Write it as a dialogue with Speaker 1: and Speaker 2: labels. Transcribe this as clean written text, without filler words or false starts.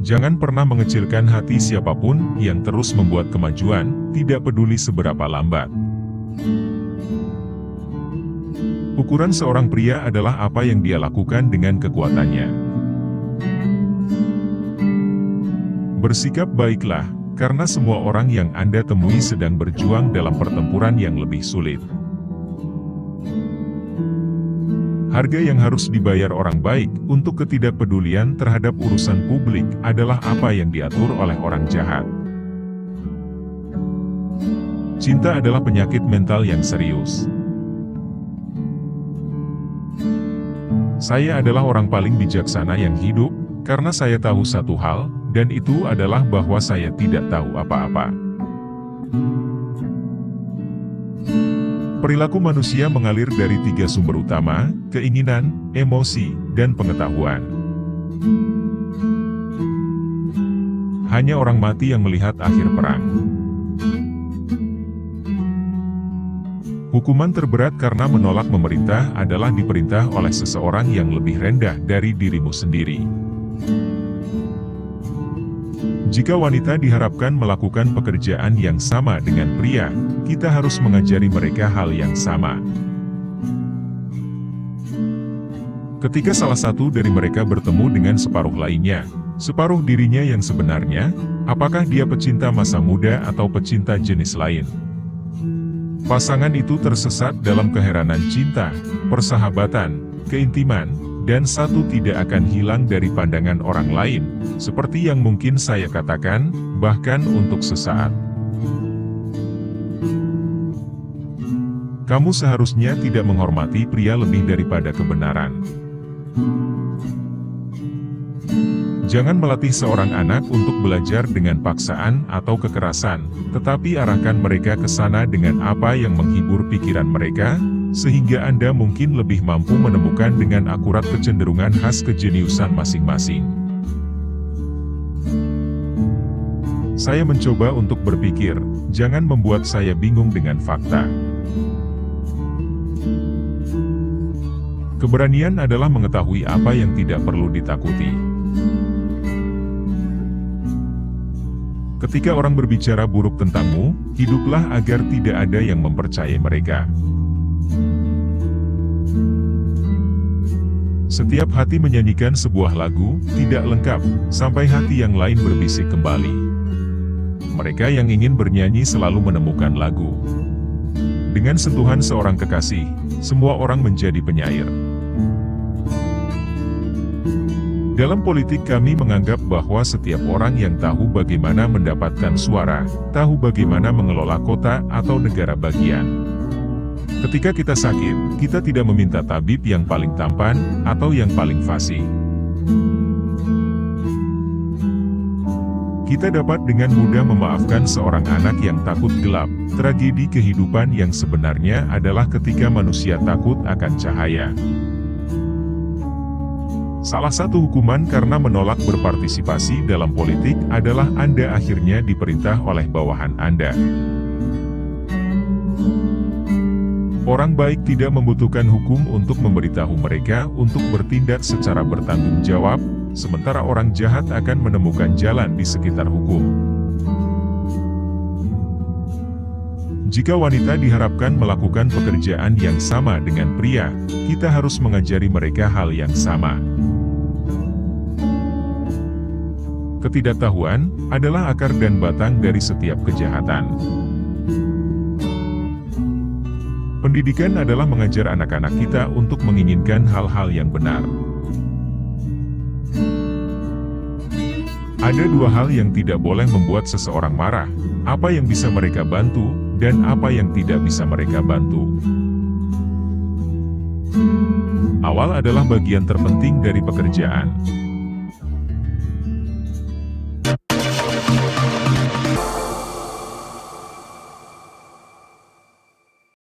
Speaker 1: Jangan pernah mengecilkan hati siapapun yang terus membuat kemajuan, tidak peduli seberapa lambat. Ukuran seorang pria adalah apa yang dia lakukan dengan kekuatannya. Bersikap baiklah, karena semua orang yang Anda temui sedang berjuang dalam pertempuran yang lebih sulit. Harga yang harus dibayar orang baik untuk ketidakpedulian terhadap urusan publik adalah apa yang diatur oleh orang jahat. Cinta adalah penyakit mental yang serius. Saya adalah orang paling bijaksana yang hidup, karena saya tahu satu hal, dan itu adalah bahwa saya tidak tahu apa-apa. Perilaku manusia mengalir dari 3 sumber utama, keinginan, emosi, dan pengetahuan. Hanya orang mati yang melihat akhir perang. Hukuman terberat karena menolak memerintah adalah diperintah oleh seseorang yang lebih rendah dari dirimu sendiri. Jika wanita diharapkan melakukan pekerjaan yang sama dengan pria, kita harus mengajari mereka hal yang sama. Ketika salah satu dari mereka bertemu dengan separuh lainnya, separuh dirinya yang sebenarnya, apakah dia pecinta masa muda atau pecinta jenis lain? Pasangan itu tersesat dalam keheranan cinta, persahabatan, keintiman, dan satu tidak akan hilang dari pandangan orang lain, seperti yang mungkin saya katakan, bahkan untuk sesaat. Kamu seharusnya tidak menghormati pria lebih daripada kebenaran. Jangan melatih seorang anak untuk belajar dengan paksaan atau kekerasan, tetapi arahkan mereka ke sana dengan apa yang menghibur pikiran mereka, sehingga Anda mungkin lebih mampu menemukan dengan akurat kecenderungan khas kejeniusan masing-masing. Saya mencoba untuk berpikir, jangan membuat saya bingung dengan fakta. Keberanian adalah mengetahui apa yang tidak perlu ditakuti. Ketika orang berbicara buruk tentangmu, hiduplah agar tidak ada yang mempercayai mereka. Setiap hati menyanyikan sebuah lagu, tidak lengkap, sampai hati yang lain berbisik kembali. Mereka yang ingin bernyanyi selalu menemukan lagu. Dengan sentuhan seorang kekasih, semua orang menjadi penyair. Dalam politik kami menganggap bahwa setiap orang yang tahu bagaimana mendapatkan suara, tahu bagaimana mengelola kota atau negara bagian. Ketika kita sakit, kita tidak meminta tabib yang paling tampan, atau yang paling fasih. Kita dapat dengan mudah memaafkan seorang anak yang takut gelap. Tragedi kehidupan yang sebenarnya adalah ketika manusia takut akan cahaya. Salah satu hukuman karena menolak berpartisipasi dalam politik adalah Anda akhirnya diperintah oleh bawahan Anda. Orang baik tidak membutuhkan hukum untuk memberitahu mereka untuk bertindak secara bertanggung jawab, sementara orang jahat akan menemukan jalan di sekitar hukum. Jika wanita diharapkan melakukan pekerjaan yang sama dengan pria, kita harus mengajari mereka hal yang sama. Ketidaktahuan adalah akar dan batang dari setiap kejahatan. Pendidikan adalah mengajar anak-anak kita untuk menginginkan hal-hal yang benar. Ada 2 hal yang tidak boleh membuat seseorang marah, apa yang bisa mereka bantu, dan apa yang tidak bisa mereka bantu. Awal adalah bagian terpenting dari pekerjaan.